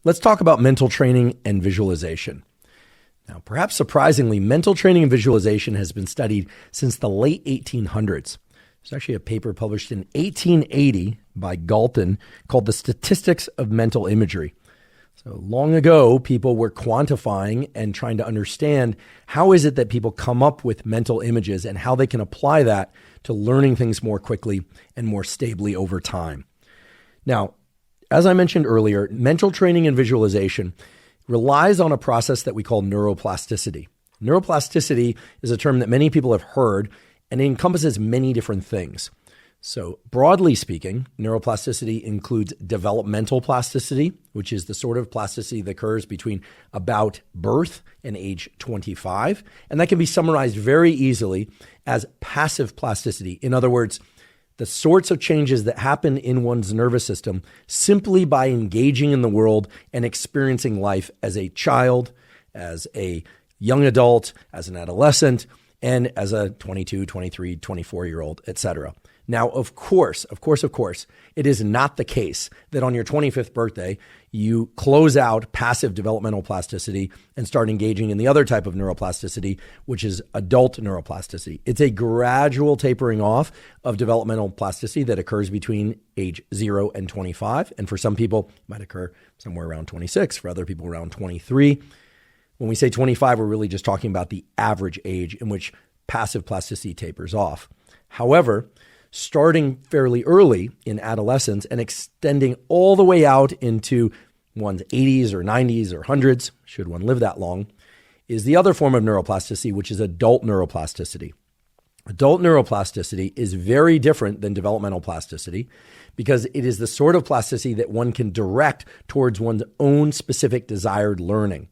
Let's talk about mental training and visualization. Now, perhaps surprisingly, mental training and visualization has been studied since the late 1800s. There's actually a paper published in 1880 by Galton called The Statistics of Mental Imagery. So long ago, people were quantifying and trying to understand how is it that people come up with mental images and how they can apply that to learning things more quickly and more stably over time. Now, as I mentioned earlier, mental training and visualization relies on a process that we call neuroplasticity. Neuroplasticity is a term that many people have heard, and it encompasses many different things. So broadly speaking, neuroplasticity includes developmental plasticity, which is the sort of plasticity that occurs between about birth and age 25. And that can be summarized very easily as passive plasticity. In other words, the sorts of changes that happen in one's nervous system simply by engaging in the world and experiencing life as a child, as a young adult, as an adolescent, and as a 22, 23, 24-year-old, etc. Now, of course, it is not the case that on your 25th birthday, you close out passive developmental plasticity and start engaging in the other type of neuroplasticity, which is adult neuroplasticity. It's a gradual tapering off of developmental plasticity that occurs between age 0 and 25. And for some people, it might occur somewhere around 26, for other people around 23. When we say 25, we're really just talking about the average age in which passive plasticity tapers off. However, starting fairly early in adolescence and extending all the way out into one's 80s or 90s or 100s, should one live that long, is the other form of neuroplasticity, which is adult neuroplasticity. Adult neuroplasticity is very different than developmental plasticity because it is the sort of plasticity that one can direct towards one's own specific desired learning.